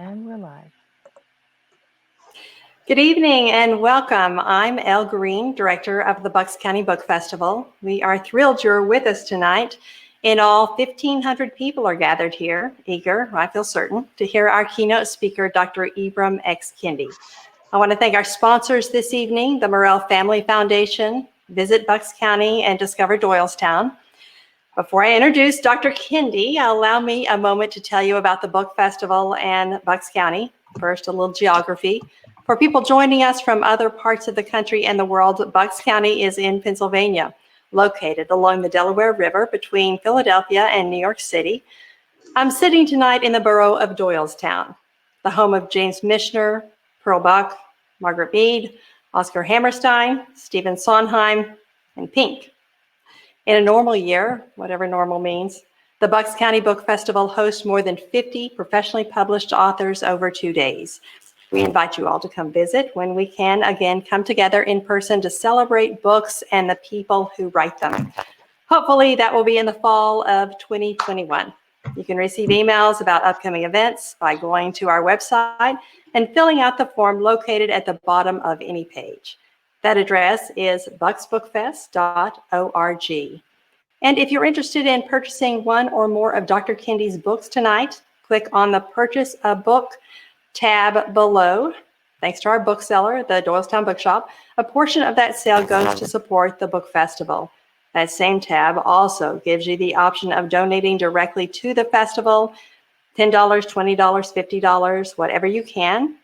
And we're live. Good evening and welcome. I'm Elle Green, Director of the Bucks County Book Festival. We are thrilled you're with us tonight. In all, 1,500 people are gathered here, eager, I feel certain, to hear our keynote speaker, Dr. Ibram X. Kendi. I want to thank our sponsors this evening, the Morrell Family Foundation, Visit Bucks County, and Discover Doylestown. Before I introduce Dr. Kendi, allow me a moment to tell you about the Book Festival and Bucks County. First, a little geography. For people joining us from other parts of the country and the world, Bucks County is in Pennsylvania, located along the Delaware River between Philadelphia and New York City. I'm sitting tonight in the borough of Doylestown, the home of James Michener, Pearl Buck, Margaret Mead, Oscar Hammerstein, Stephen Sondheim, and Pink. In a normal year, whatever normal means, the Bucks County Book Festival hosts more than 50 professionally published authors over 2 days. We invite you all to come visit when we can again come together in person to celebrate books and the people who write them. Hopefully that will be in the fall of 2021. You can receive emails about upcoming events by going to our website and filling out the form located at the bottom of any page. That address is bucksbookfest.org. And if you're interested in purchasing one or more of Dr. Kendi's books tonight, click on the Purchase a Book tab below. Thanks to our bookseller, the Doylestown Bookshop, a portion of that sale goes to support the book festival. That same tab also gives you the option of donating directly to the festival. $10, $20, $50, whatever you can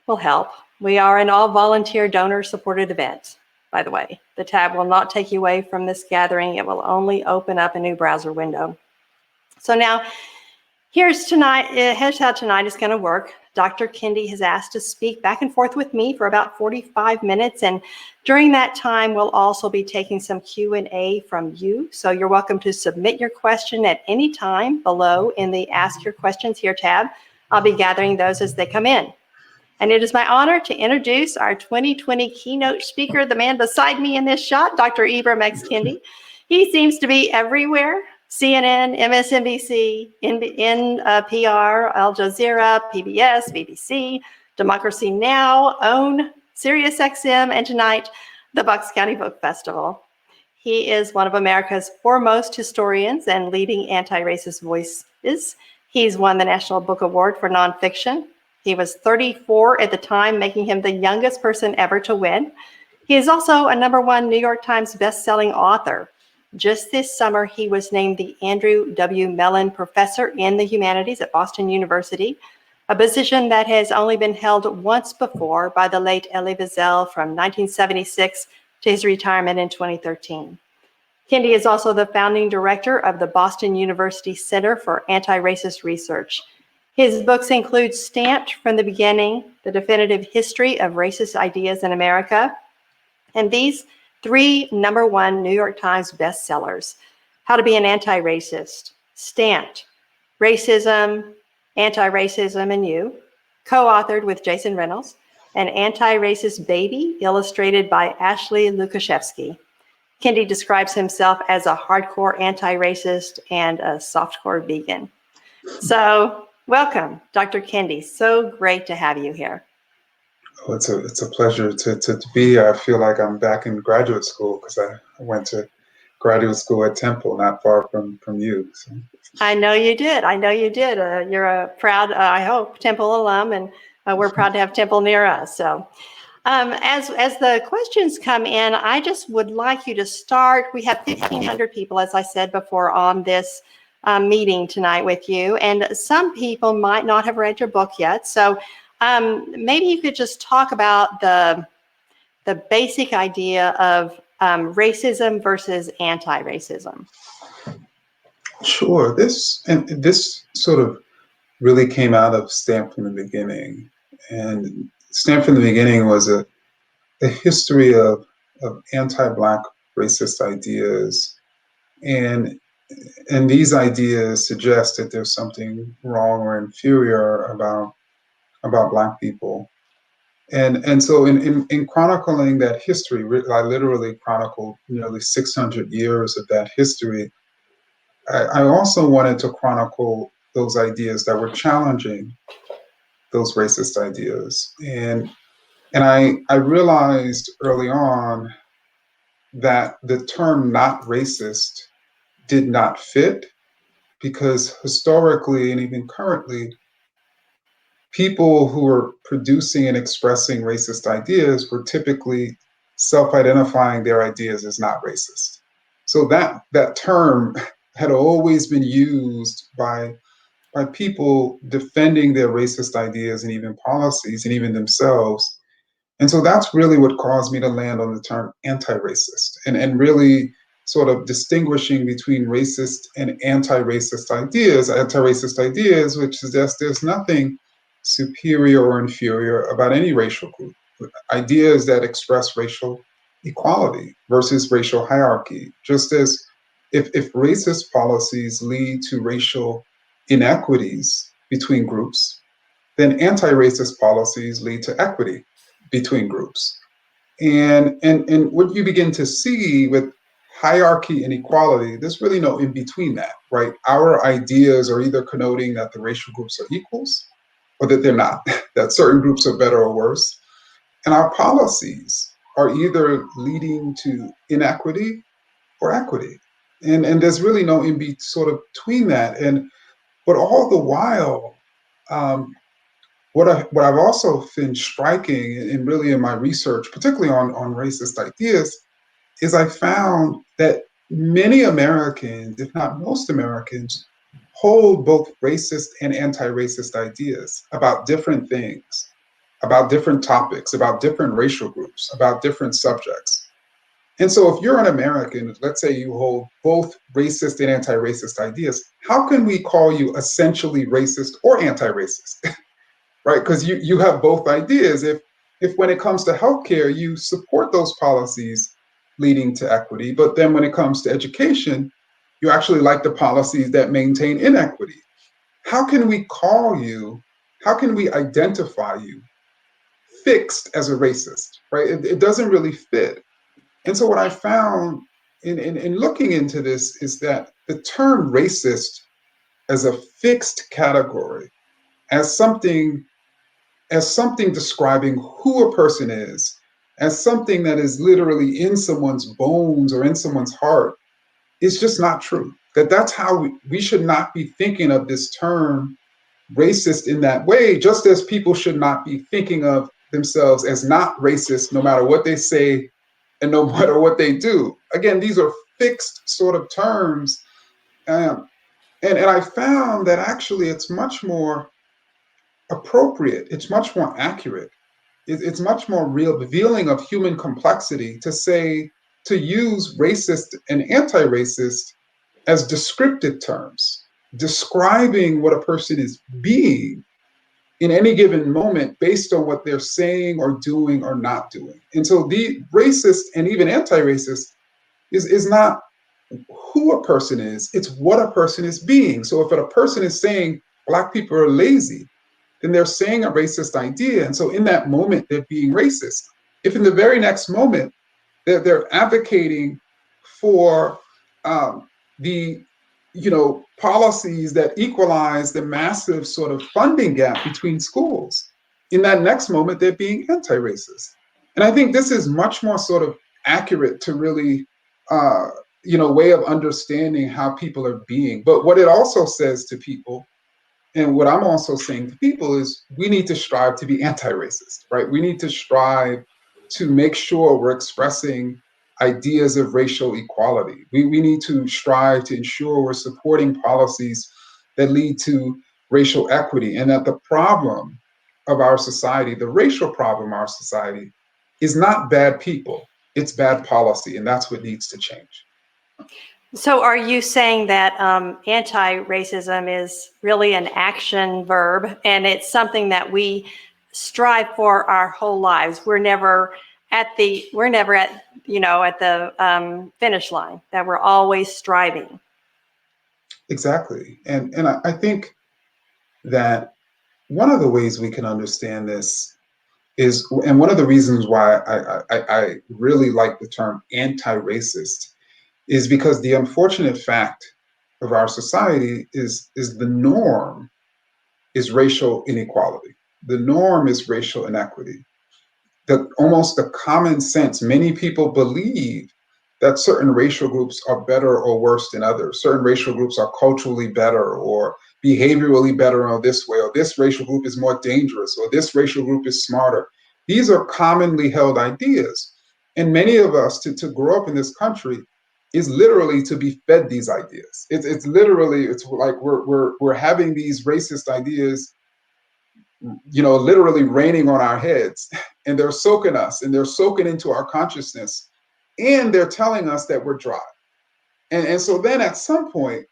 will help. We are an all-volunteer donor-supported event, by the way. The tab will not take you away from this gathering. It will only open up a new browser window. So now, here's how tonight is going to work. Dr. Kendi has asked to speak back and forth with me for about 45 minutes, and during that time, we'll also be taking some Q&A from you. So you're welcome to submit your question at any time below in the Ask Your Questions Here tab. I'll be gathering those as they come in. And it is my honor to introduce our 2020 keynote speaker, the man beside me in this shot, Dr. Ibram X. Kendi. He seems to be everywhere: CNN, MSNBC, NPR, Al Jazeera, PBS, BBC, Democracy Now!, OWN, SiriusXM, and tonight, the Bucks County Book Festival. He is one of America's foremost historians and leading anti-racist voices. He's won the National Book Award for Nonfiction. He was 34 at the time, making him the youngest person ever to win. He is also a #1 New York Times bestselling author. Just this summer, he was named the Andrew W. Mellon Professor in the Humanities at Boston University, a position that has only been held once before by the late Elie Wiesel from 1976 to his retirement in 2013. Kendi is also the founding director of the Boston University Center for Anti-Racist Research. His books include Stamped from the Beginning, The Definitive History of Racist Ideas in America, and these 3 #1 New York Times bestsellers: How to Be an Anti-Racist, Stamped, Racism, Anti-Racism and You, co-authored with Jason Reynolds, and Anti-Racist Baby, illustrated by Ashley Lukashevsky. Kendi describes himself as a hardcore anti-racist and a softcore vegan. So, welcome, Dr. Kendi. So great to have you here. Oh, it's a pleasure to be here. I feel like I'm back in graduate school because I went to graduate school at Temple, not far from you. So. I know you did. You're a proud, I hope, Temple alum, and we're proud to have Temple near us. So as the questions come in, I just would like you to start. We have 1,500 people, as I said before, on this meeting tonight with you, and some people might not have read your book yet. So maybe you could just talk about the basic idea of racism versus anti-racism. Sure. This sort of really came out of Stamped from the Beginning, and Stamped from the Beginning was a history of anti-Black racist ideas, and these ideas suggest that there's something wrong or inferior about Black people. And so in chronicling that history, I literally chronicled nearly 600 years of that history. I also wanted to chronicle those ideas that were challenging those racist ideas. And I realized early on that the term not racist did not fit, because historically and even currently, people who were producing and expressing racist ideas were typically self-identifying their ideas as not racist. So that term had always been used by people defending their racist ideas and even policies and even themselves. And so that's really what caused me to land on the term anti-racist, and really sort of distinguishing between racist and anti-racist ideas, which suggests there's nothing superior or inferior about any racial group. Ideas that express racial equality versus racial hierarchy. Just as if racist policies lead to racial inequities between groups, then anti-racist policies lead to equity between groups. And what you begin to see with hierarchy and equality, there's really no in between that, right? Our ideas are either connoting that the racial groups are equals or that they're not, that certain groups are better or worse. And our policies are either leading to inequity or equity. And there's really no sort of between that. But all the while, what I've also been striking, and really in my research, particularly on racist ideas, is I found that many Americans, if not most Americans, hold both racist and anti-racist ideas about different things, about different topics, about different racial groups, about different subjects. And so if you're an American, let's say you hold both racist and anti-racist ideas, how can we call you essentially racist or anti-racist? Right? Because you have both ideas. If when it comes to healthcare, you support those policies leading to equity, but then when it comes to education, you actually like the policies that maintain inequity. How can we identify you fixed as a racist, right? It doesn't really fit. And so what I found in looking into this is that the term racist as a fixed category, as something describing who a person is, as something that is literally in someone's bones or in someone's heart, is just not true. That's how we should not be thinking of this term racist in that way, just as people should not be thinking of themselves as not racist, no matter what they say and no matter what they do. Again, these are fixed sort of terms. And I found that actually it's much more appropriate, it's much more accurate, it's much more revealing of human complexity to use racist and anti-racist as descriptive terms, describing what a person is being in any given moment based on what they're saying or doing or not doing. And so the racist and even anti-racist is not who a person is, it's what a person is being. So if a person is saying Black people are lazy, then they're saying a racist idea. And so in that moment, they're being racist. If in the very next moment, they're advocating for the policies that equalize the massive sort of funding gap between schools, in that next moment, they're being anti-racist. And I think this is much more sort of accurate to really, way of understanding how people are being. But what it also says to people, and what I'm also saying to people, is we need to strive to be anti-racist, right? We need to strive to make sure we're expressing ideas of racial equality. We need to strive to ensure we're supporting policies that lead to racial equity, and that the problem of our society, the racial problem of our society, is not bad people, it's bad policy, and that's what needs to change. So are you saying that anti-racism is really an action verb, and it's something that we strive for our whole lives? We're never at the finish line, that we're always striving. Exactly. And I think that one of the ways we can understand this is, and one of the reasons why I really like the term anti-racist, is because the unfortunate fact of our society is the norm is racial inequality. the norm is racial inequity. Almost the common sense, many people believe that certain racial groups are better or worse than others. Certain racial groups are culturally better or behaviorally better or this way, or this racial group is more dangerous, or this racial group is smarter. These are commonly held ideas. And many of us, to grow up in this country, is literally to be fed these ideas. It's literally, it's like we're having these racist ideas, literally raining on our heads, and they're soaking us, and they're soaking into our consciousness, and they're telling us that we're dry. And so then at some point,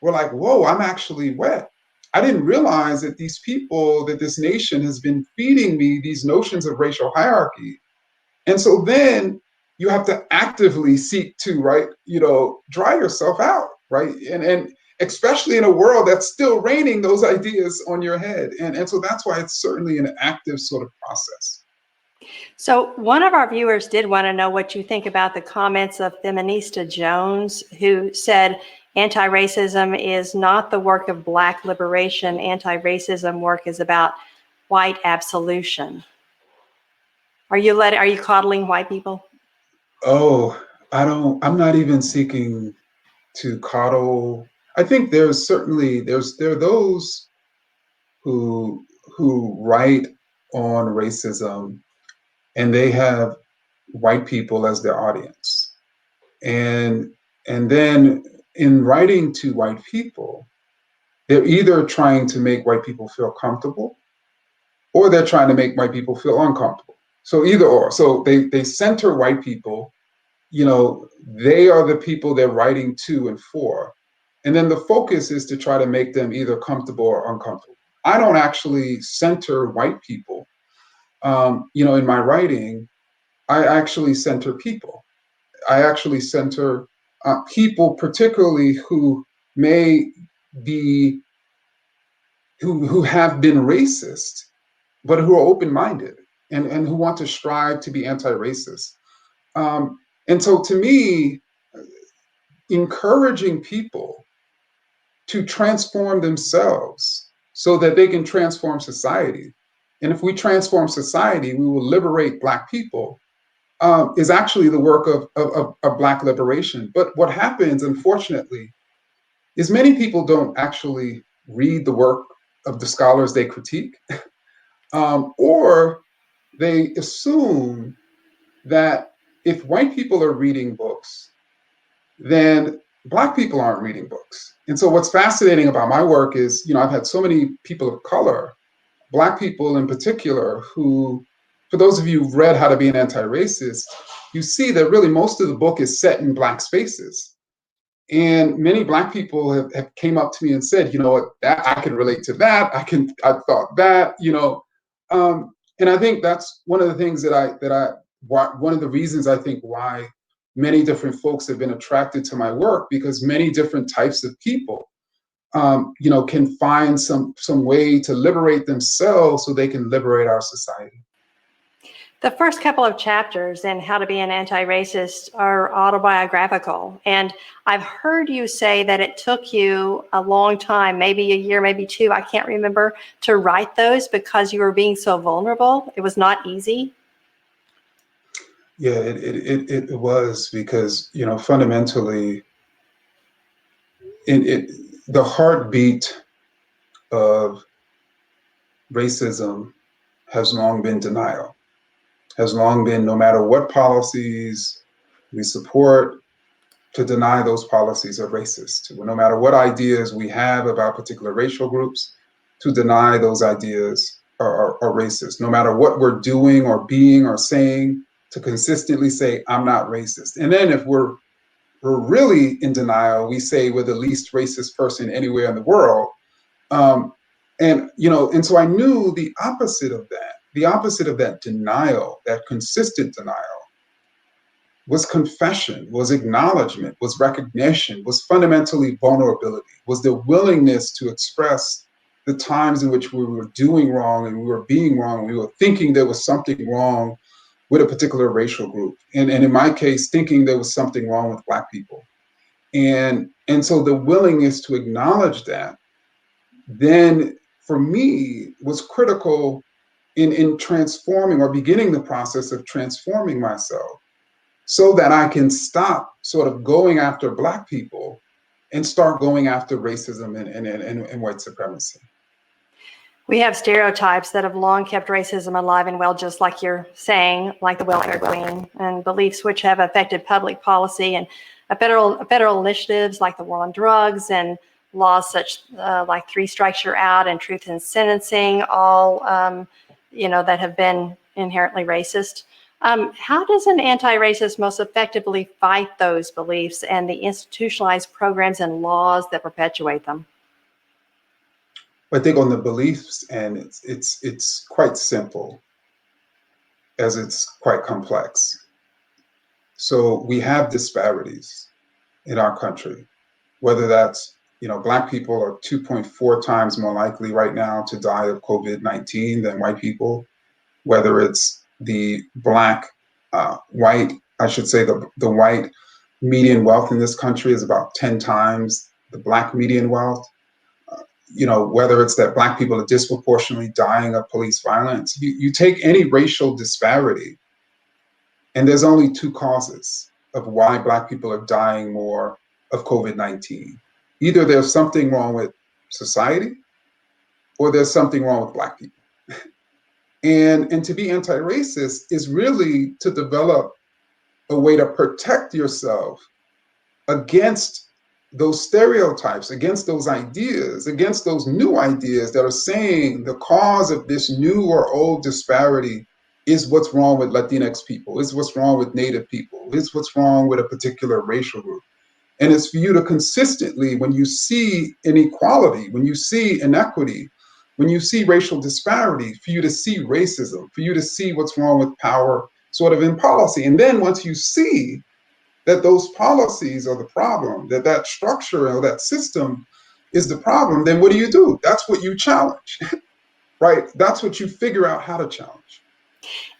we're like, whoa, I'm actually wet. I didn't realize that these people, that this nation has been feeding me these notions of racial hierarchy. And so then you have to actively seek to, right, dry yourself out, right? And especially in a world that's still raining those ideas on your head. And so that's why it's certainly an active sort of process. So one of our viewers did want to know what you think about the comments of Feminista Jones, who said anti-racism is not the work of Black liberation. Anti-racism work is about white absolution. Are you coddling white people? Oh, I'm not even seeking to coddle. I think there are those who write on racism, and they have white people as their audience. And then in writing to white people, they're either trying to make white people feel comfortable, or they're trying to make white people feel uncomfortable. So either or. So they center white people, they are the people they're writing to and for. And then the focus is to try to make them either comfortable or uncomfortable. I don't actually center white people. In my writing, I actually center people. I actually center people, particularly who may be, who have been racist, but who are open-minded and who want to strive to be anti-racist. And so to me, encouraging people to transform themselves so that they can transform society. And if we transform society, we will liberate Black people, is actually the work of Black liberation. But what happens, unfortunately, is many people don't actually read the work of the scholars they critique, or they assume that if white people are reading books, then Black people aren't reading books. And so what's fascinating about my work is, I've had so many people of color, Black people in particular, who, for those of you who've read How to Be an Anti-Racist, you see that really most of the book is set in Black spaces. And many Black people have came up to me and said, that I can relate to that. I thought that, and I think that's one of the things one of the reasons I think why many different folks have been attracted to my work, because many different types of people, can find some way to liberate themselves so they can liberate our society. The first couple of chapters in How to Be an Anti-Racist are autobiographical. And I've heard you say that it took you a long time, maybe a year, maybe two, I can't remember, to write those because you were being so vulnerable. It was not easy. Yeah, it was, because, fundamentally, the heartbeat of racism has long been denial. Has long been, no matter what policies we support, to deny those policies are racist. No matter what ideas we have about particular racial groups, to deny those ideas are racist. No matter what we're doing or being or saying, to consistently say, I'm not racist. And then if we're really in denial, we say we're the least racist person anywhere in the world. And so I knew the opposite of that denial, that consistent denial, was confession, was acknowledgement, was recognition, was fundamentally vulnerability, was the willingness to express the times in which we were doing wrong and we were being wrong. We were thinking there was something wrong with a particular racial group. And in my case, thinking there was something wrong with Black people. And so the willingness to acknowledge that then, for me, was critical in transforming or beginning the process of transforming myself so that I can stop sort of going after Black people and start going after racism and white supremacy. We have stereotypes that have long kept racism alive and well, just like you're saying, like the welfare queen, and beliefs which have affected public policy and federal initiatives like the war on drugs and laws such like 3 strikes you're out and truth in sentencing, all that have been inherently racist. How does an anti-racist most effectively fight those beliefs and the institutionalized programs and laws that perpetuate them? I think on the beliefs, and it's quite simple, as it's quite complex. So we have disparities in our country, whether that's, Black people are 2.4 times more likely right now to die of COVID-19 than white people, whether it's the Black, white, I should say the white median wealth in this country is about 10 times the Black median wealth. Whether it's that Black people are disproportionately dying of police violence, you take any racial disparity, and there's only 2 causes of why Black people are dying more of COVID-19. Either there's something wrong with society, or there's something wrong with Black people. And to be anti-racist is really to develop a way to protect yourself against those stereotypes, against those ideas, against those new ideas that are saying the cause of this new or old disparity is what's wrong with Latinx people, is what's wrong with Native people, is what's wrong with a particular racial group. And it's for you to consistently, when you see inequality, when you see inequity, when you see racial disparity, for you to see racism, for you to see what's wrong with power sort of in policy. And then once you see that those policies are the problem, that structure or that system is the problem, then what do? That's what you challenge, right? That's what you figure out how to challenge.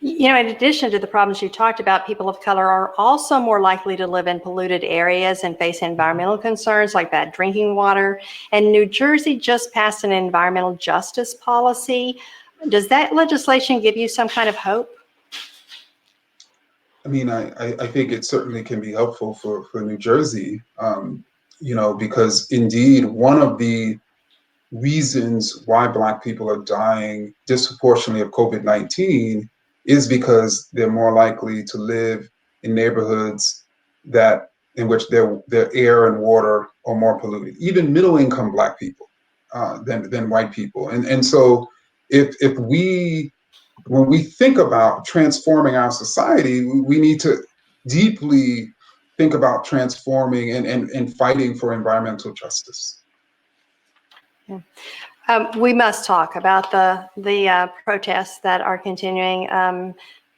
In addition to the problems you talked about, people of color are also more likely to live in polluted areas and face environmental concerns like bad drinking water. And New Jersey just passed an environmental justice policy. Does that legislation give you some kind of hope? I mean, I think it certainly can be helpful for New Jersey, because indeed one of the reasons why Black people are dying disproportionately of COVID-19 is because they're more likely to live in neighborhoods in which their air and water are more polluted, even middle income Black people than white people. And so when we think about transforming our society, we need to deeply think about transforming and fighting for environmental justice. Yeah. We must talk about the protests that are continuing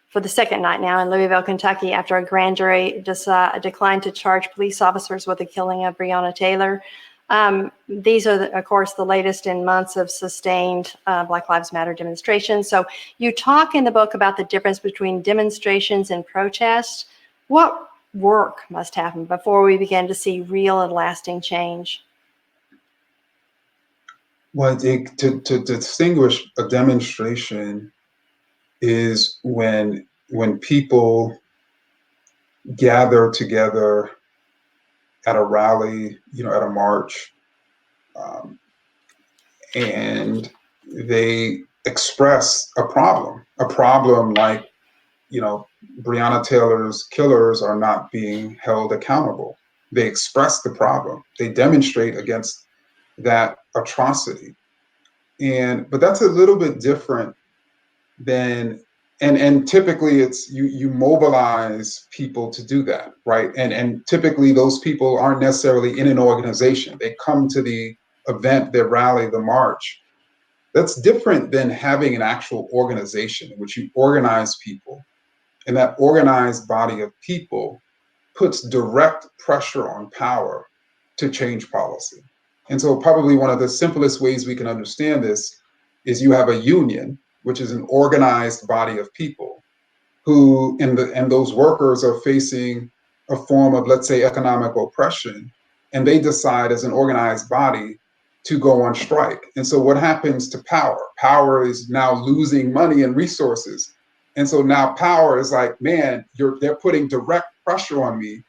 for the second night now in Louisville, Kentucky, after a grand jury declined to charge police officers with the killing of Breonna Taylor. These are, of course, the latest in months of sustained Black Lives Matter demonstrations. So you talk in the book about the difference between demonstrations and protests. What work must happen before we begin to see real and lasting change? Well, I think to distinguish a demonstration is when people gather together at a rally, at a march, and they express a problem like, Breonna Taylor's killers are not being held accountable. They express the problem. They demonstrate against that atrocity. But that's a little bit different than, and typically it's you mobilize people to do that, right? And typically those people aren't necessarily in an organization. They come to the event, their rally, the march. That's different than having an actual organization in which you organize people, and that organized body of people puts direct pressure on power to change policy. And so probably one of the simplest ways we can understand this is you have a union, which is an organized body of people who, and those workers are facing a form of, let's say, economic oppression. And they decide as an organized body to go on strike. And so what happens to power? Power is now losing money and resources. And so now power is like, man, they're putting direct pressure on me.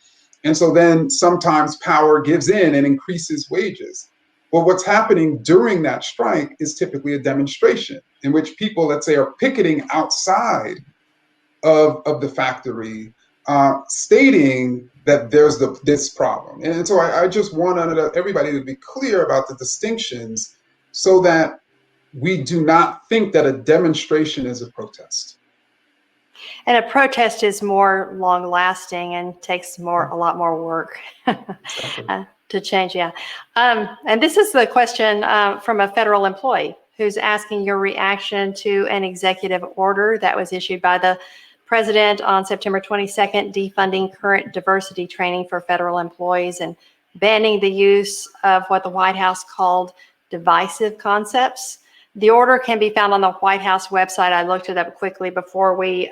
And so then sometimes power gives in and increases wages. Well, what's happening during that strike is typically a demonstration in which people, let's say, are picketing outside of the factory, stating that there's this problem. And so I just want everybody to be clear about the distinctions so that we do not think that a demonstration is a protest. And a protest is more long lasting and takes a lot more work to change. Yeah. And this is the question from a federal employee who's asking your reaction to an executive order that was issued by the president on September 22nd, defunding current diversity training for federal employees and banning the use of what the White House called divisive concepts. The order can be found on the White House website. I looked it up quickly before we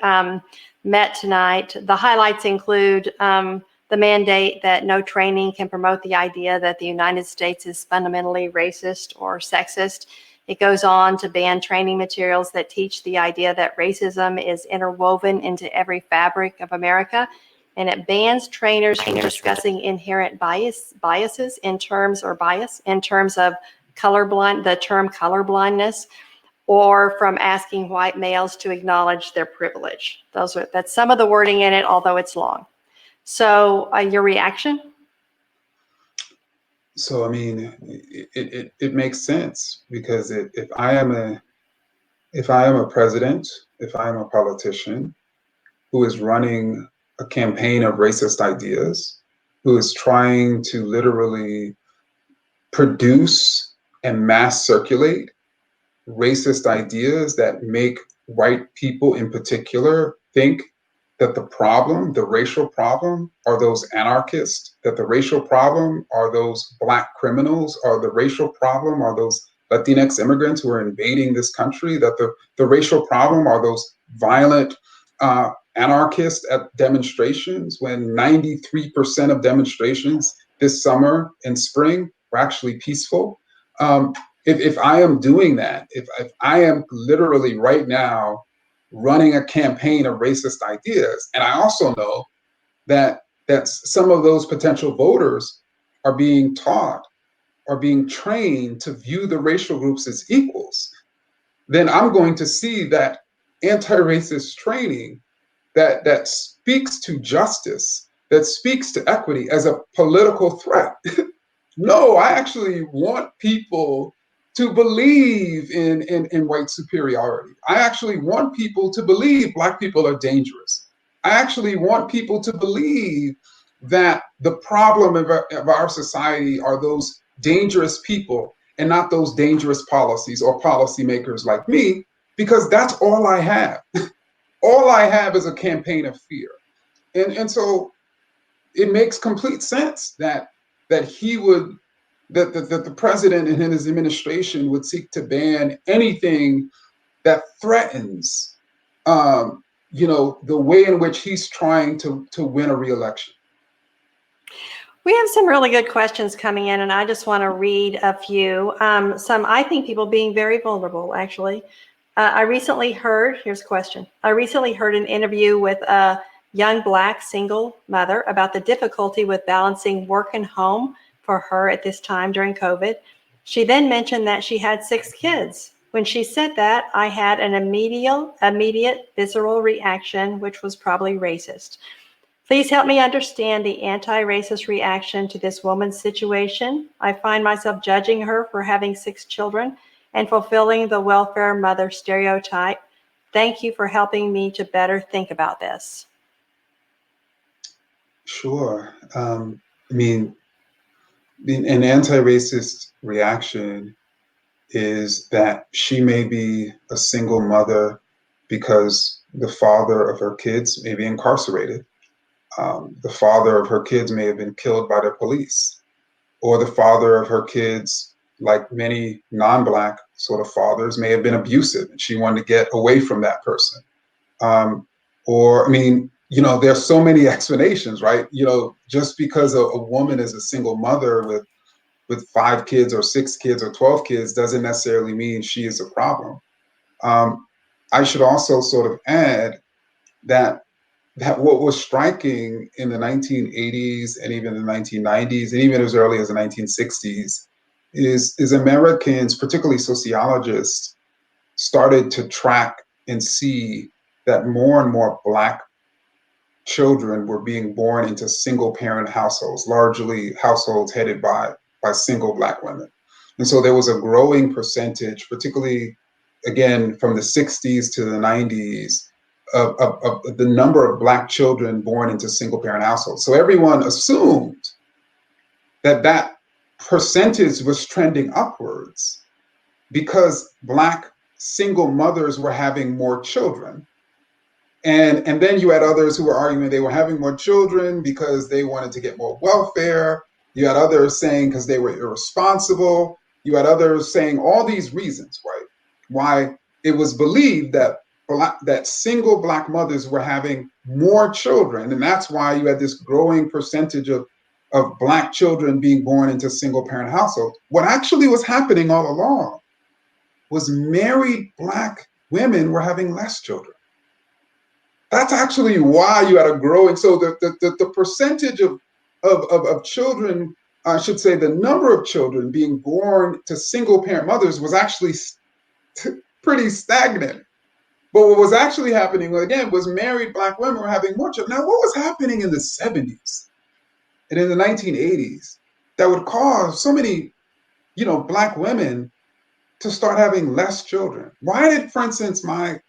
met tonight. The highlights include the mandate that no training can promote the idea that the United States is fundamentally racist or sexist. It goes on to ban training materials that teach the idea that racism is interwoven into every fabric of America. And it bans trainers from discussing inherent biases in terms of colorblind, the term colorblindness, or from asking white males to acknowledge their privilege. That's some of the wording in it, although it's long. So your reaction? So, I mean, it makes sense because if I am a president, if I am a politician who is running a campaign of racist ideas, who is trying to literally produce and mass circulate racist ideas that make white people in particular think that the racial problem are those anarchists, that the racial problem are those Black criminals, or the racial problem are those Latinx immigrants who are invading this country, that the racial problem are those violent anarchists at demonstrations, when 93% of demonstrations this summer and spring were actually peaceful. If I am doing that, if I am literally right now running a campaign of racist ideas, and I also know that some of those potential voters are being taught, are being trained to view the racial groups as equals, then I'm going to see that anti-racist training that speaks to justice, that speaks to equity as a political threat. No, I actually want people to believe in white superiority. I actually want people to believe Black people are dangerous. I actually want people to believe that the problem of our society are those dangerous people and not those dangerous policies or policymakers like me, because that's all I have. All I have is a campaign of fear. And so it makes complete sense that the president and his administration would seek to ban anything that threatens, the way in which he's trying to win a re-election. We have some really good questions coming in, and I just want to read a few. Some, I think, people being very vulnerable, actually. Here's a question. I recently heard an interview with a young Black single mother about the difficulty with balancing work and home for her at this time during COVID. She then mentioned that she had 6 kids. When she said that, I had an immediate visceral reaction, which was probably racist. Please help me understand the anti-racist reaction to this woman's situation. I find myself judging her for having 6 children and fulfilling the welfare mother stereotype. Thank you for helping me to better think about this. Sure. An anti-racist reaction is that she may be a single mother because the father of her kids may be incarcerated. The father of her kids may have been killed by the police, or the father of her kids, like many non-Black sort of fathers, may have been abusive and she wanted to get away from that person. There's so many explanations, right? Just because a woman is a single mother with with 5 kids or 6 kids or 12 kids doesn't necessarily mean she is a problem. I should also sort of add that what was striking in the 1980s and even the 1990s and even as early as the 1960s is Americans, particularly sociologists, started to track and see that more and more Black children were being born into single parent households, largely households headed by single Black women. And so there was a growing percentage, particularly again from the 60s to the 90s, of the number of Black children born into single parent households. So everyone assumed that that percentage was trending upwards because Black single mothers were having more children. And then you had others who were arguing they were having more children because they wanted to get more welfare. You had others saying because they were irresponsible. You had others saying all these reasons, right? Why it was believed that single Black mothers were having more children. And that's why you had this growing percentage of Black children being born into single parent households. What actually was happening all along was married Black women were having less children. That's actually why you had a growing, so the percentage of children, I should say the number of children being born to single parent mothers was actually pretty stagnant. But what was actually happening, again, was married Black women were having more children. Now, what was happening in the 70s and in the 1980s that would cause so many, Black women to start having less children? Why did, for instance, my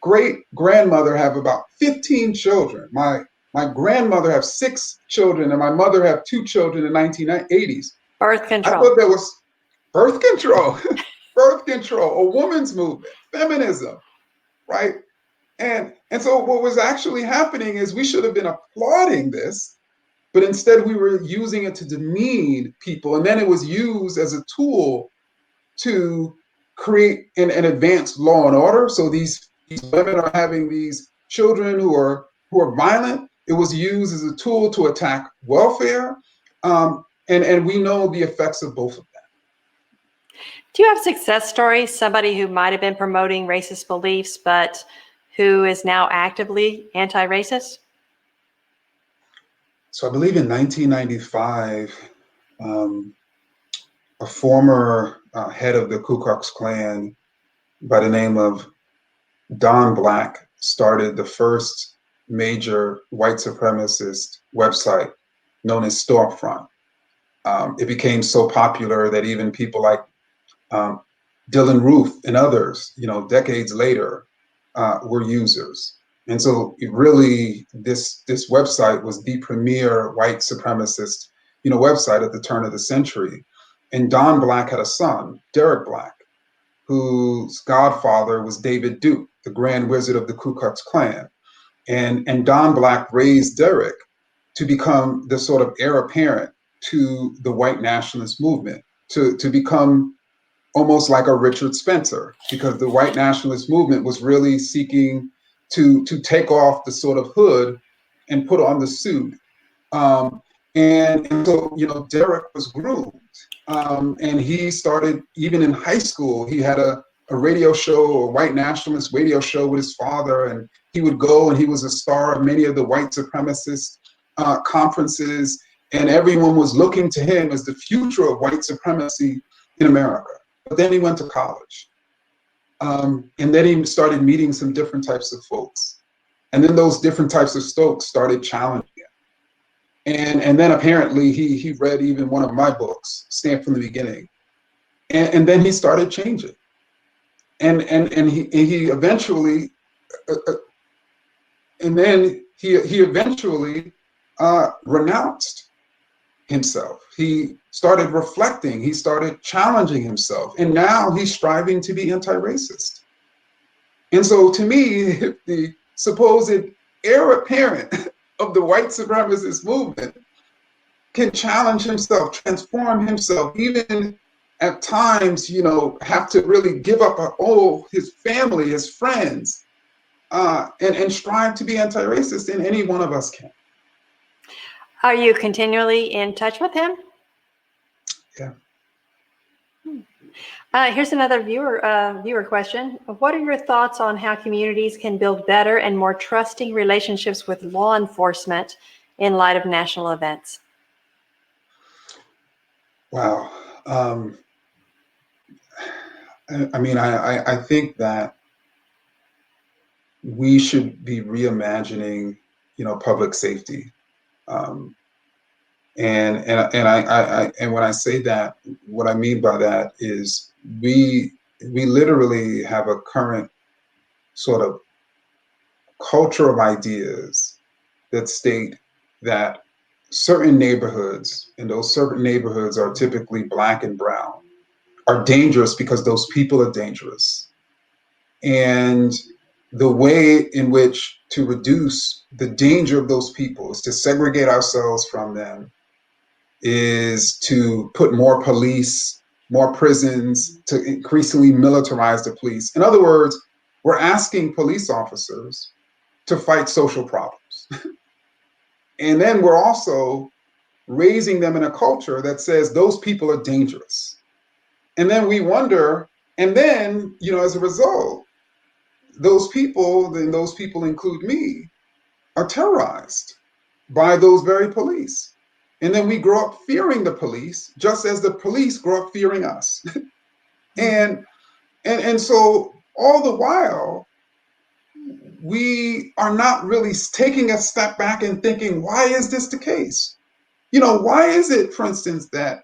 great grandmother have about 15 children? My grandmother have 6 children, and my mother have 2 children in the 1980s. Birth control. I thought that was birth control, birth control, a woman's movement, feminism, right? And so what was actually happening is we should have been applauding this, but instead we were using it to demean people, and then it was used as a tool to create an advanced law and order. So these women are having these children who are violent. It was used as a tool to attack welfare, and we know the effects of both of them. Do you have success stories? Somebody who might have been promoting racist beliefs, but who is now actively anti-racist? So I believe in 1995, a former head of the Ku Klux Klan by the name of Don Black started the first major white supremacist website known as Storefront. It became so popular that even people like Dylan Roof and others, decades later, were users. And so really, this website was the premier white supremacist, website at the turn of the century. And Don Black had a son, Derek Black, whose godfather was David Duke, the Grand Wizard of the Ku Klux Klan. And Don Black raised Derek to become the sort of heir apparent to the white nationalist movement, to become almost like a Richard Spencer, because the white nationalist movement was really seeking to take off the sort of hood and put on the suit. And so, Derek was groomed. And he started, even in high school, he had a radio show, a white nationalist radio show with his father, and he would go and he was a star of many of the white supremacist conferences, and everyone was looking to him as the future of white supremacy in America. But then he went to college, and then he started meeting some different types of folks, and then those different types of folks started challenging him. And then apparently he read even one of my books, Stamped from the Beginning, and then he started changing, and he eventually, and then he eventually renounced himself. He started reflecting, he started challenging himself, and now he's striving to be anti-racist. And so to me, the supposed heir apparent of the white supremacist movement can challenge himself, transform himself, even at times, have to really give up his family, his friends, and strive to be anti-racist, and any one of us can. Are you continually in touch with him? Yeah. Here's another viewer question. What are your thoughts on how communities can build better and more trusting relationships with law enforcement in light of national events? Wow. I mean, I think that we should be reimagining, public safety. Um, and when I say that, what I mean by that is we literally have a current sort of culture of ideas that state that certain neighborhoods, and those certain neighborhoods are typically Black and brown, are dangerous because those people are dangerous. And the way in which to reduce the danger of those people is to segregate ourselves from them, is to put more police, more prisons, to increasingly militarize the police. In other words, we're asking police officers to fight social problems. And then we're also raising them in a culture that says those people are dangerous. And then we wonder, and then, as a result, those people, and those people include me, are terrorized by those very police. And then we grow up fearing the police, just as the police grow up fearing us. and so all the while, we are not really taking a step back and thinking, why is this the case? Why is it, for instance, that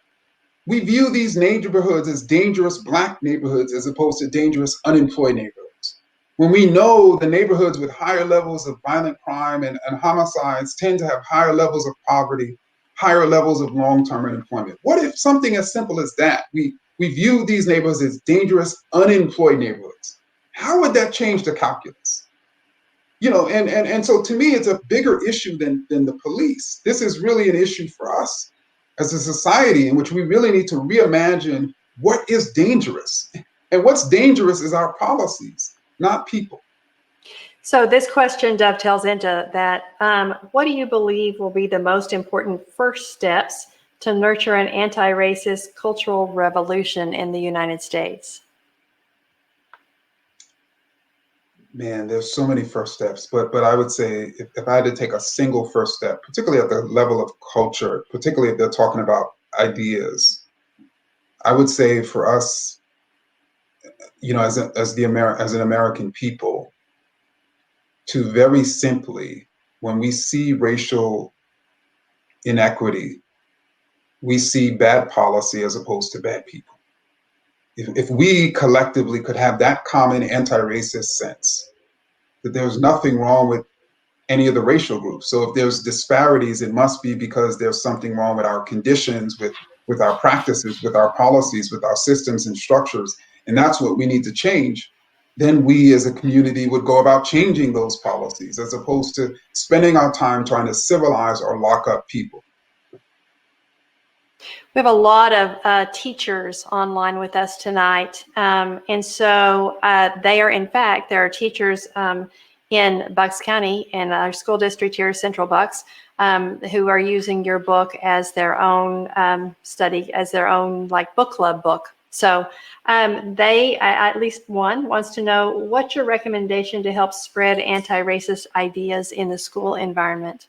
we view these neighborhoods as dangerous Black neighborhoods as opposed to dangerous unemployed neighborhoods? When we know the neighborhoods with higher levels of violent crime and homicides tend to have higher levels of poverty, higher levels of long-term unemployment. What if something as simple as that, we view these neighborhoods as dangerous unemployed neighborhoods? How would that change the calculus? And so to me, it's a bigger issue than the police. This is really an issue for us as a society in which we really need to reimagine what is dangerous. And what's dangerous is our policies, not people. So this question dovetails into that. What do you believe will be the most important first steps to nurture an anti-racist cultural revolution in the United States? Man, there's so many first steps, but I would say if I had to take a single first step, particularly at the level of culture, particularly if they're talking about ideas, I would say for us, as an American people, to very simply, when we see racial inequity, we see bad policy as opposed to bad people. If we collectively could have that common anti-racist sense, that there's nothing wrong with any of the racial groups. So if there's disparities, it must be because there's something wrong with our conditions, with our practices, with our policies, with our systems and structures. And that's what we need to change. Then we as a community would go about changing those policies as opposed to spending our time trying to civilize or lock up people. We have a lot of teachers online with us tonight. And so there are teachers in Bucks County and our school district here, Central Bucks, who are using your book as their own study, as their own book club book. So they, at least one, wants to know, what's your recommendation to help spread anti-racist ideas in the school environment?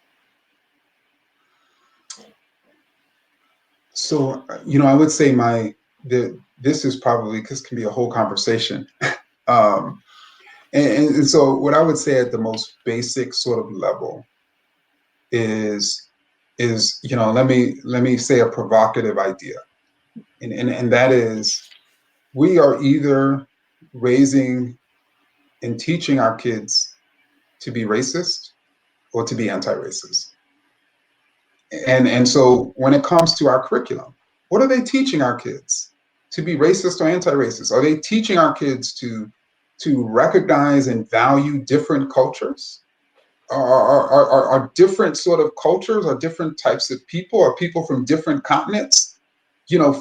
So, I would say this is probably, this can be a whole conversation. And so what I would say at the most basic sort of level is let me say a provocative idea. And that is, we are either raising and teaching our kids to be racist or to be anti-racist. And so when it comes to our curriculum, what are they teaching our kids? To be racist or anti-racist? Are they teaching our kids to recognize and value different cultures? Are different sort of cultures, are different types of people, are people from different continents,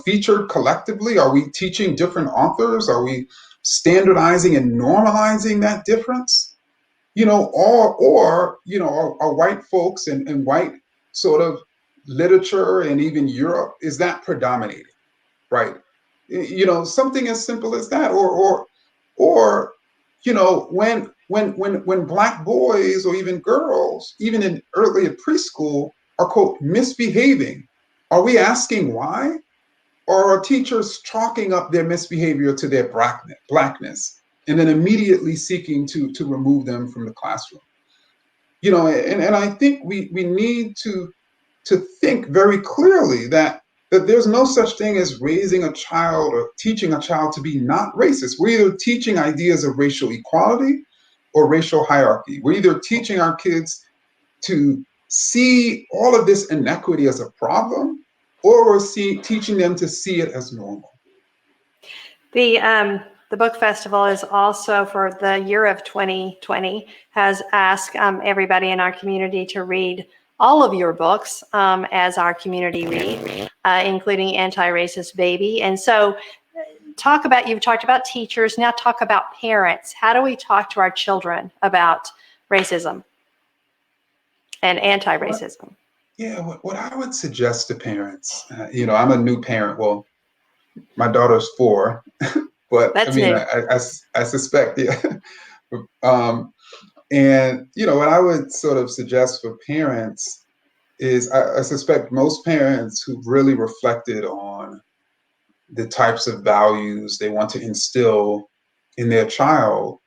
featured collectively? Are we teaching different authors? Are we standardizing and normalizing that difference? Are white folks and white sort of literature and even Europe, is that predominating? right? Something as simple as that, or when Black boys or even girls, even in early preschool, are quote misbehaving, are we asking why? Or are teachers chalking up their misbehavior to their blackness and then immediately seeking to remove them from the classroom? And I think we need to think very clearly that there's no such thing as raising a child or teaching a child to be not racist. We're either teaching ideas of racial equality or racial hierarchy. We're either teaching our kids to see all of this inequity as a problem, or we're teaching them to see it as normal. The book festival is also, for the year of 2020, has asked everybody in our community to read all of your books as our community read, including Anti-Racist Baby. And so you've talked about teachers, now talk about parents. How do we talk to our children about racism and anti-racism? What I would suggest to parents, I'm a new parent. Well, my daughter's 4, but That's I suspect, yeah. And what I would sort of suggest for parents is I suspect most parents who've really reflected on the types of values they want to instill in their child,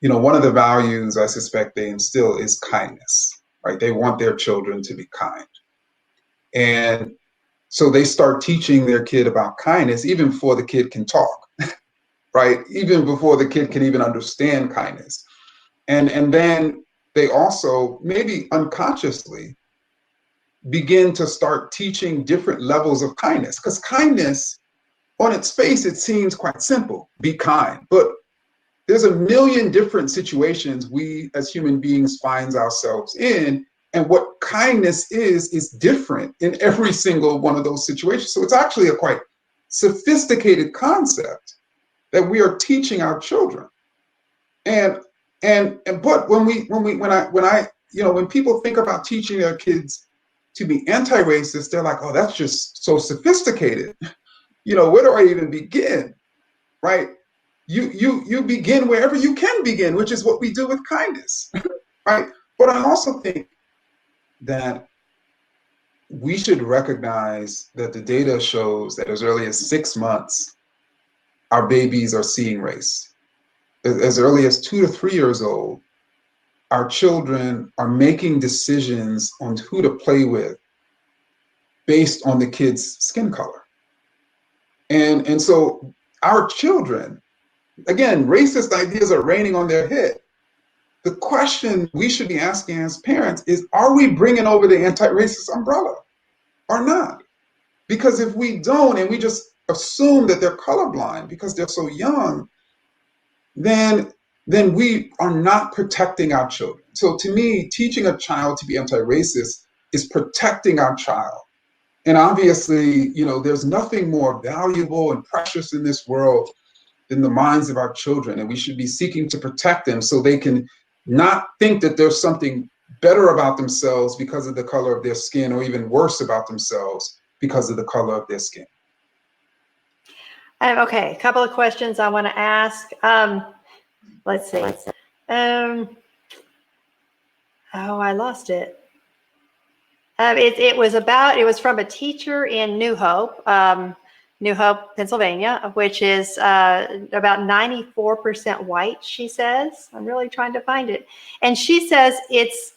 one of the values I suspect they instill is kindness, right? They want their children to be kind. And so they start teaching their kid about kindness even before the kid can talk, right? Even before the kid can even understand kindness. And then they also, maybe unconsciously, begin to start teaching different levels of kindness. Because kindness, on its face, it seems quite simple. Be kind. But there's a million different situations we as human beings find ourselves in. And what kindness is different in every single one of those situations. So it's actually a quite sophisticated concept that we are teaching our children. But when people think about teaching their kids to be anti-racist, they're like, oh, that's just so sophisticated. Where do I even begin? Right? You begin wherever you can begin, which is what we do with kindness. Right? But I also think that we should recognize that the data shows that as early as 6 months, our babies are seeing race. As early as 2 to 3 years old, our children are making decisions on who to play with based on the kid's skin color. And so our children, again, racist ideas are raining on their head. The question we should be asking as parents is, are we bringing over the anti-racist umbrella or not? Because if we don't, and we just assume that they're colorblind because they're so young, then we are not protecting our children. So to me, teaching a child to be anti-racist is protecting our child. And obviously, there's nothing more valuable and precious in this world than the minds of our children. And we should be seeking to protect them so they can not think that there's something better about themselves because of the color of their skin, or even worse about themselves because of the color of their skin. Okay, a couple of questions I want to ask. Let's see. Oh, I lost it. It was from a teacher in New Hope, Pennsylvania, which is about 94% white, she says. I'm really trying to find it. And she says it's,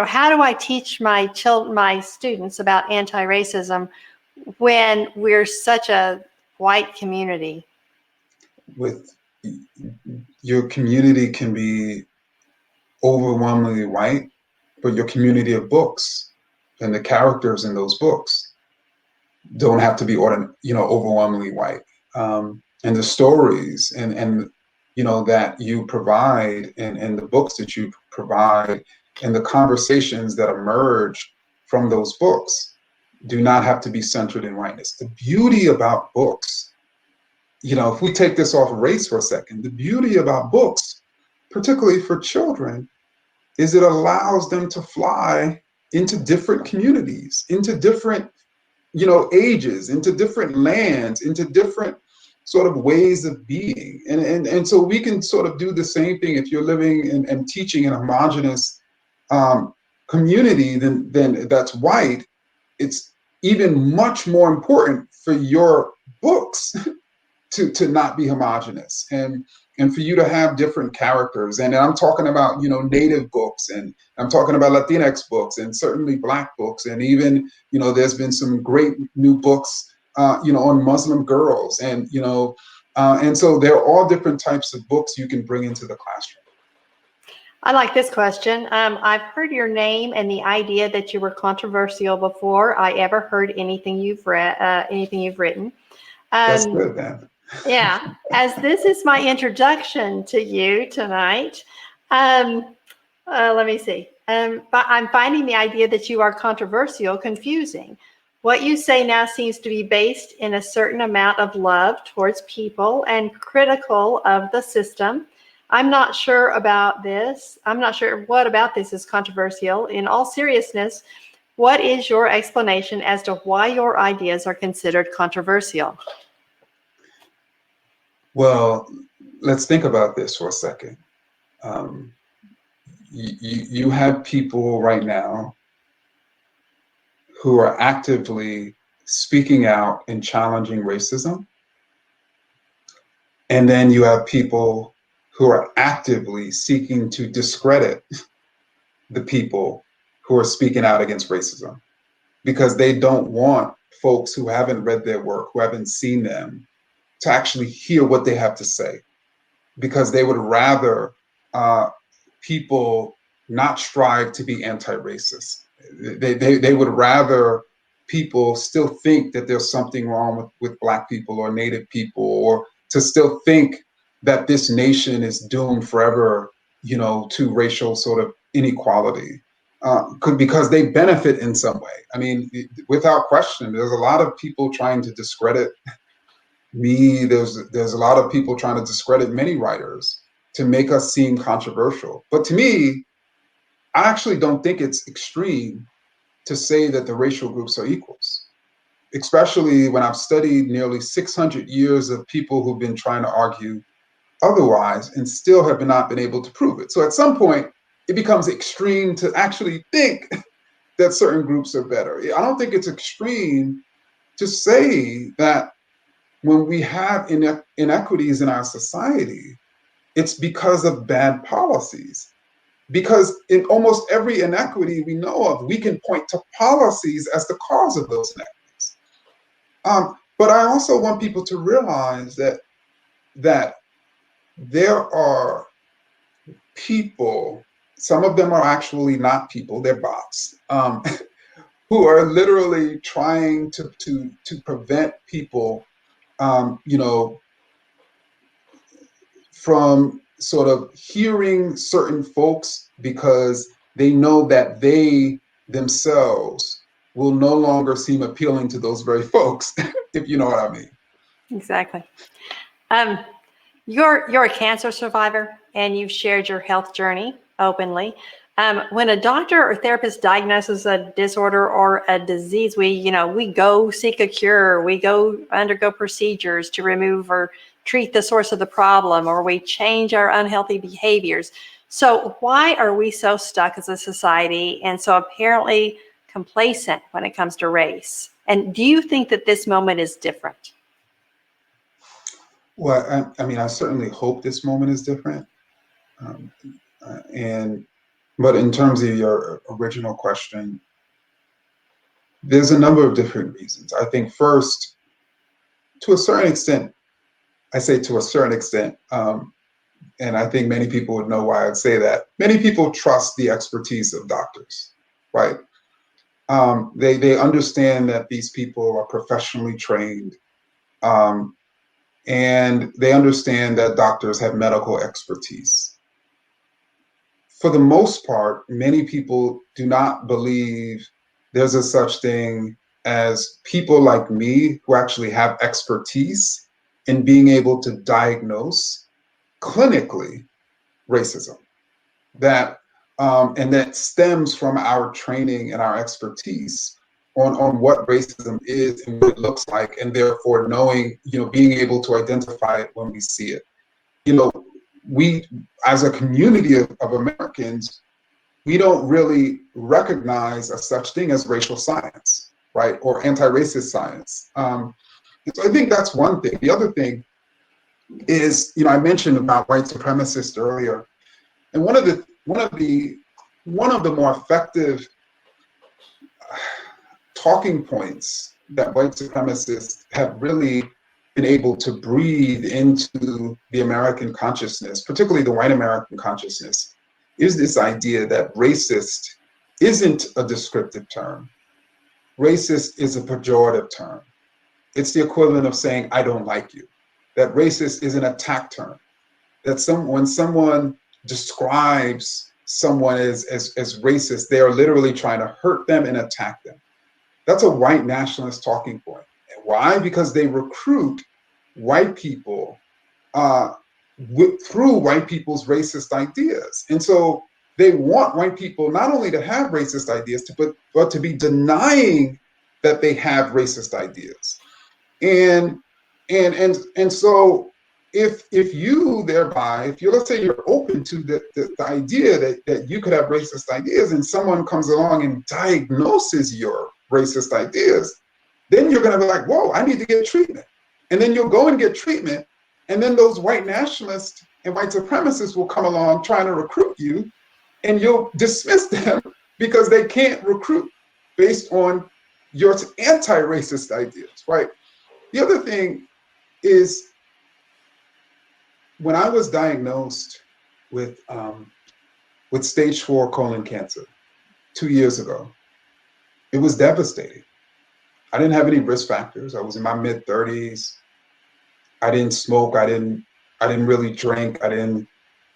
how do I teach my students about anti-racism when we're such a white community? Your community can be overwhelmingly white, but your community of books and the characters in those books don't have to be overwhelmingly white. And the stories and that you provide, and the books that you provide, and the conversations that emerge from those books do not have to be centered in whiteness. The beauty about books, if we take this off race for a second, the beauty about books, particularly for children, is it allows them to fly into different communities, into different ages, into different lands, into different sort of ways of being. And so we can sort of do the same thing if you're living and teaching in a homogenous community then that's white. It's even much more important for your books to not be homogenous, and for you to have different characters. And I'm talking about native books, and I'm talking about Latinx books, and certainly Black books, and even there's been some great new books on Muslim girls, and so there are all different types of books you can bring into the classroom. I like this question. I've heard your name and the idea that you were controversial before I ever heard anything you've read, anything you've written. That's good, then. Yeah, as this is my introduction to you tonight, let me see. But I'm finding the idea that you are controversial confusing. What you say now seems to be based in a certain amount of love towards people and critical of the system. I'm not sure about this. I'm not sure what about this is controversial. In all seriousness, what is your explanation as to why your ideas are considered controversial? Well, let's think about this for a second. You have people right now who are actively speaking out and challenging racism. And then you have people who are actively seeking to discredit the people who are speaking out against racism, because they don't want folks who haven't read their work, who haven't seen them, to actually hear what they have to say, because they would rather people not strive to be anti-racist. They would rather people still think that there's something wrong with Black people or Native people, or to still think that this nation is doomed forever, to racial sort of inequality, because they benefit in some way. I mean, without question, there's a lot of people trying to discredit me. There's a lot of people trying to discredit many writers to make us seem controversial. But to me, I actually don't think it's extreme to say that the racial groups are equals, especially when I've studied nearly 600 years of people who've been trying to argue otherwise and still have not been able to prove it. So at some point, it becomes extreme to actually think that certain groups are better. I don't think it's extreme to say that when we have inequities in our society, it's because of bad policies. Because in almost every inequity we know of, we can point to policies as the cause of those inequities. But I also want people to realize that there are people, some of them are actually not people, they're bots, who are literally trying to prevent people, from sort of hearing certain folks, because they know that they themselves will no longer seem appealing to those very folks, if you know what I mean. Exactly. You're a cancer survivor, and you've shared your health journey openly. When a doctor or therapist diagnoses a disorder or a disease, we go seek a cure, we go undergo procedures to remove or treat the source of the problem, or we change our unhealthy behaviors. So why are we so stuck as a society and so apparently complacent when it comes to race? And do you think that this moment is different? Well, I mean, I certainly hope this moment is different. But in terms of your original question, there's a number of different reasons. I think first, to a certain extent, I say to a certain extent, and I think many people would know why I'd say that. Many people trust the expertise of doctors, right? They understand that these people are professionally trained, and they understand that doctors have medical expertise. For the most part, many people do not believe there's a such thing as people like me who actually have expertise in being able to diagnose clinically racism. And that stems from our training and our expertise. on what racism is and what it looks like, and therefore knowing, being able to identify it when we see it. We, as a community of Americans, we don't really recognize a such thing as racial science, right? Or anti-racist science. So I think that's one thing. The other thing is, I mentioned about white supremacists earlier, and one of the more effective talking points that white supremacists have really been able to breathe into the American consciousness, particularly the white American consciousness, is this idea that racist isn't a descriptive term. Racist is a pejorative term. It's the equivalent of saying, I don't like you. That racist is an attack term. That when someone describes someone as racist, they are literally trying to hurt them and attack them. That's a white nationalist talking point. And why? Because they recruit white people through white people's racist ideas. And so they want white people not only to have racist ideas, but to be denying that they have racist ideas. And so if you thereby, if you, let's say you're open to the idea that you could have racist ideas, and someone comes along and diagnoses your racist ideas, then you're going to be like, whoa, I need to get treatment. And then you'll go and get treatment. And then those white nationalists and white supremacists will come along trying to recruit you, and you'll dismiss them because they can't recruit based on your anti-racist ideas, right? The other thing is, when I was diagnosed with stage 4 colon cancer 2 years ago, it was devastating. I didn't have any risk factors. I was in my mid-30s. I didn't smoke. I didn't really drink. I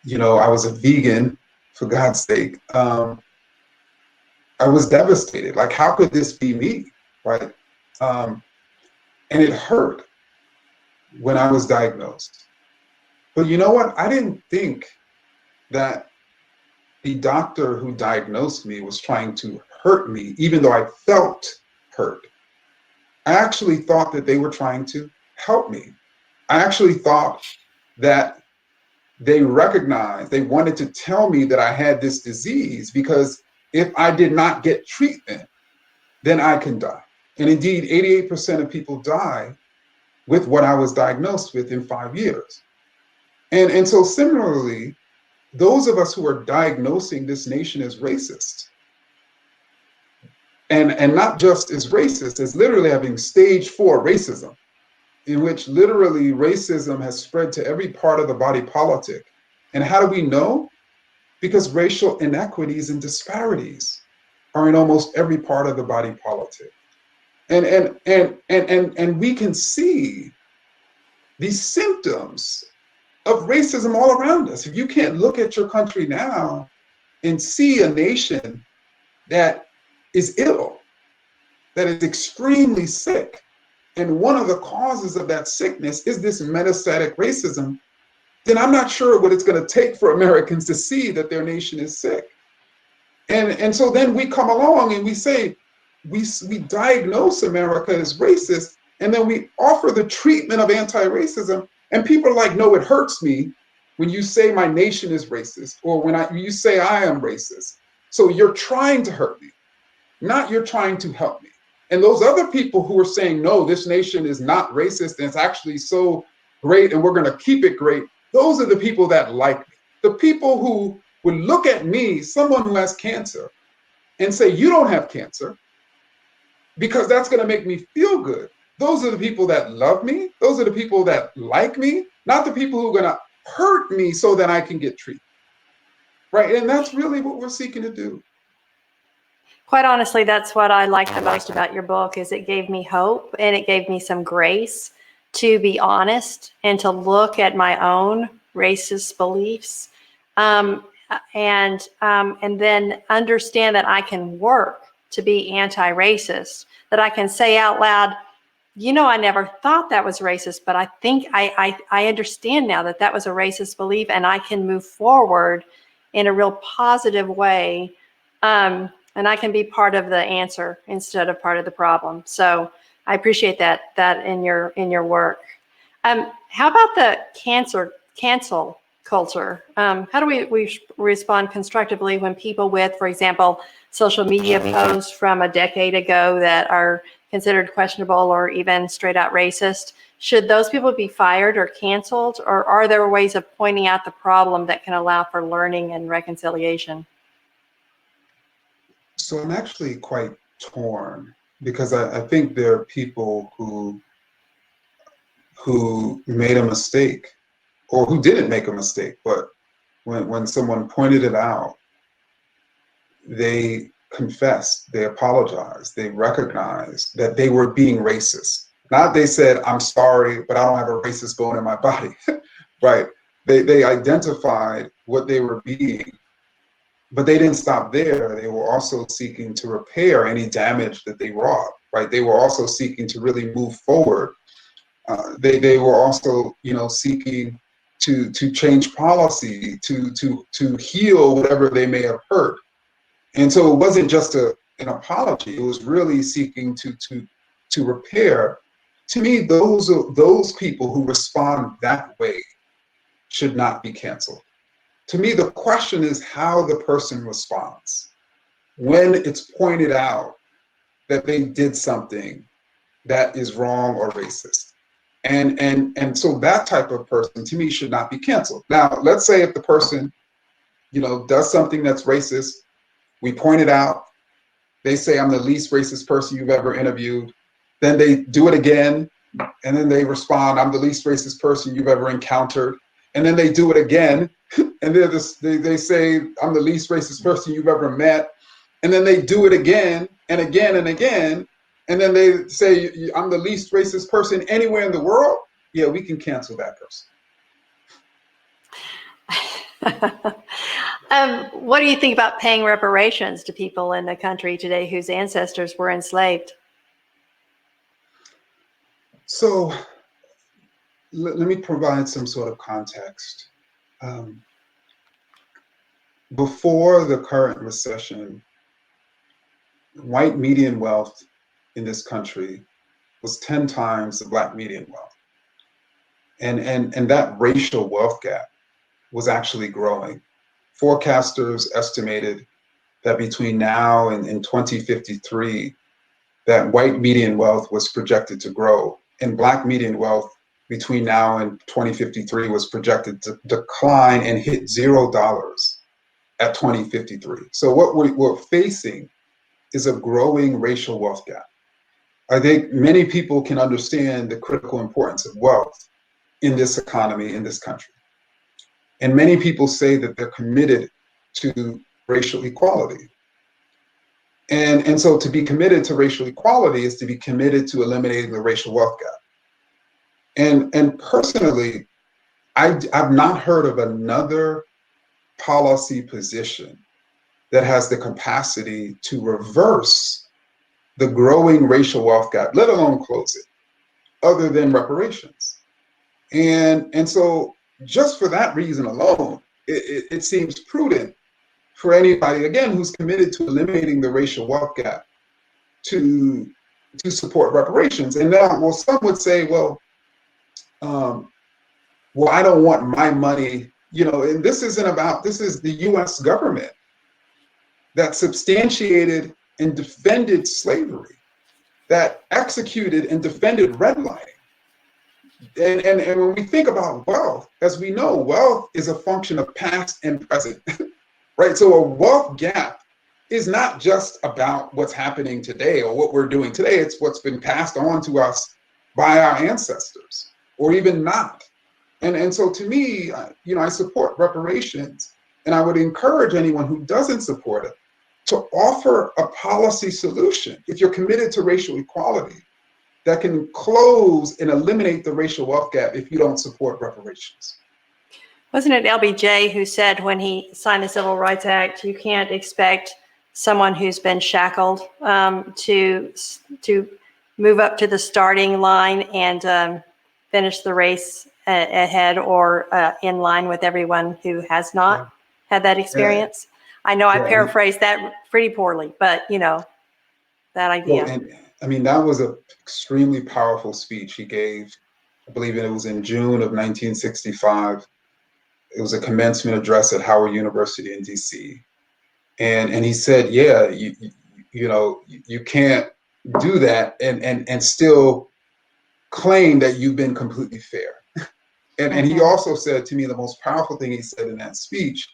was a vegan, for God's sake. I was devastated. Like, how could this be me, right? And it hurt when I was diagnosed. But you know what? I didn't think that the doctor who diagnosed me was trying to hurt me, even though I felt hurt. I actually thought that they were trying to help me. I actually thought that they wanted to tell me that I had this disease, because if I did not get treatment, then I can die. And indeed, 88% of people die with what I was diagnosed with in 5 years. And so similarly, those of us who are diagnosing this nation as racist, and not just as racist, as literally having stage 4 racism, in which literally racism has spread to every part of the body politic. And how do we know? Because racial inequities and disparities are in almost every part of the body politic. And we can see these symptoms of racism all around us. If you can't look at your country now and see a nation that is ill, that is extremely sick, and one of the causes of that sickness is this metastatic racism, then I'm not sure what it's going to take for Americans to see that their nation is sick. And so then we come along and we say, we diagnose America as racist, and then we offer the treatment of anti-racism, and people are like, no, it hurts me when you say my nation is racist, or when you say I am racist. So you're trying to hurt me, not you're trying to help me. And those other people who are saying, no, this nation is not racist, and it's actually so great, and we're going to keep it great, those are the people that like me. The people who would look at me, someone who has cancer, and say, you don't have cancer, because that's going to make me feel good. Those are the people that love me. Those are the people that like me, not the people who are going to hurt me so that I can get treated. Right? And that's really what we're seeking to do. Quite honestly, that's what I liked the most about your book, is it gave me hope, and it gave me some grace to be honest and to look at my own racist beliefs, and then understand that I can work to be anti-racist, that I can say out loud, I never thought that was racist, but I think I understand now that that was a racist belief, and I can move forward in a real positive way. and I can be part of the answer instead of part of the problem. So I appreciate that in your work. How about the cancel culture? How do we respond constructively when people with, for example, social media posts from a decade ago that are considered questionable or even straight out racist? Should those people be fired or canceled, or are there ways of pointing out the problem that can allow for learning and reconciliation? So I'm actually quite torn because I think there are people who made a mistake or who didn't make a mistake, but when someone pointed it out, they confessed, they apologized, they recognized that they were being racist. Not they said, I'm sorry, but I don't have a racist bone in my body, right? They identified what they were being, but they didn't stop there. They were also seeking to repair any damage that they wrought, right? They were also seeking to really move forward. They were also, seeking to change policy, to heal whatever they may have hurt. And so it wasn't just an apology. It was really seeking to repair. To me, those people who respond that way should not be canceled. To me, the question is how the person responds when it's pointed out that they did something that is wrong or racist. And so that type of person, to me, should not be canceled. Now, let's say if the person, does something that's racist, we point it out, they say, I'm the least racist person you've ever interviewed. Then they do it again, and then they respond, I'm the least racist person you've ever encountered. And then they do it again, and they say, I'm the least racist person you've ever met. And then they do it again and again and again. And then they say, I'm the least racist person anywhere in the world. Yeah, we can cancel that person. What do you think about paying reparations to people in the country today whose ancestors were enslaved? So let me provide some sort of context. Before the current recession, white median wealth in this country was 10 times the black median wealth. And that racial wealth gap was actually growing. Forecasters estimated that between now and 2053, that white median wealth was projected to grow, and black median wealth between now and 2053 was projected to decline and hit $0 at 2053. So what we're facing is a growing racial wealth gap. I think many people can understand the critical importance of wealth in this economy, in this country. And many people say that they're committed to racial equality. And so to be committed to racial equality is to be committed to eliminating the racial wealth gap. And personally, I've not heard of another policy position that has the capacity to reverse the growing racial wealth gap, let alone close it, other than reparations. And so just for that reason alone, it seems prudent for anybody, again, who's committed to eliminating the racial wealth gap to support reparations. And now, well, some would say, well, I don't want my money, and this is the US government that substantiated and defended slavery, that executed and defended redlining. And when we think about wealth, as we know, wealth is a function of past and present, right? So a wealth gap is not just about what's happening today or what we're doing today. It's what's been passed on to us by our ancestors, or even not. And so to me, I support reparations, and I would encourage anyone who doesn't support it to offer a policy solution, if you're committed to racial equality, that can close and eliminate the racial wealth gap if you don't support reparations. Wasn't it LBJ who said when he signed the Civil Rights Act, you can't expect someone who's been shackled to move up to the starting line and finish the race ahead or in line with everyone who has not had that experience? I know I Yeah, paraphrased that pretty poorly, but you know, that well, idea. and I mean, that was an extremely powerful speech he gave. I believe it was in June of 1965. It was a commencement address at Howard University in DC. And he said, yeah, you know, you can't do that and still claim that you've been completely fair. And he Mm-hmm. also said to me, the most powerful thing he said in that speech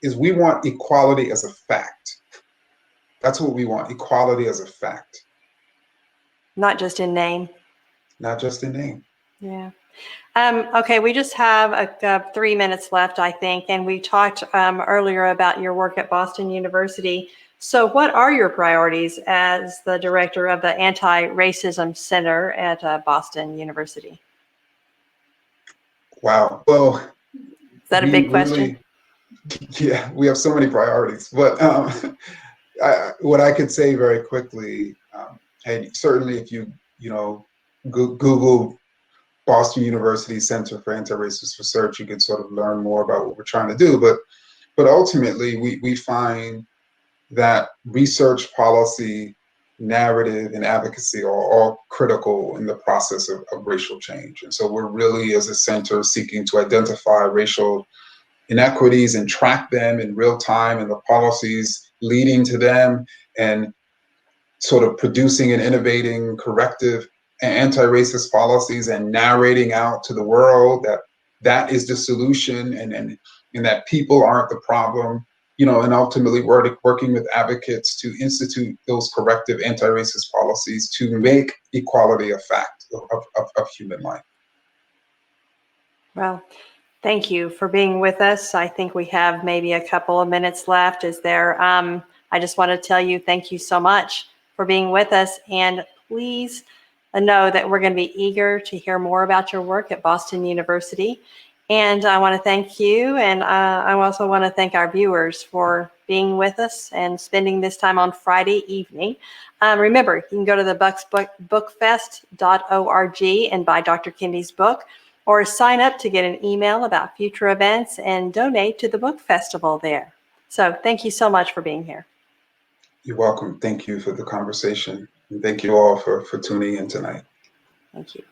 is we want equality as a fact. That's what we want, equality as a fact, Not just in name. not just in name. Yeah. Okay, we just have 3 minutes left, I think, and we talked earlier about your work at Boston University. So what are your priorities as the director of the Anti-Racism Center at Boston University? Wow. Well, Is that a we big question? really, yeah, we have so many priorities. But what I could say very quickly, and certainly if you know, Google Boston University Center for Anti-Racist Research, you can sort of learn more about what we're trying to do. But ultimately, we find that research, policy, narrative, and advocacy are all critical in the process of racial change. And so we're really, as a center, seeking to identify racial inequities and track them in real time and the policies leading to them, and sort of producing and innovating corrective anti-racist policies and narrating out to the world that that is the solution, and that people aren't the problem, you know, and ultimately working with advocates to institute those corrective anti-racist policies to make equality a fact of human life. Well, thank you for being with us. I think we have maybe a couple of minutes left. I just want to tell you thank you so much for being with us. And please know that we're going to be eager to hear more about your work at Boston University. And I want to thank you. And I also want to thank our viewers for being with us and spending this time on Friday evening. Remember, you can go to the bookfest.org and buy Dr. Kendi's book, or sign up to get an email about future events and donate to the book festival there. So thank you so much for being here. You're welcome. Thank you for the conversation. And thank you all for tuning in tonight. Thank you.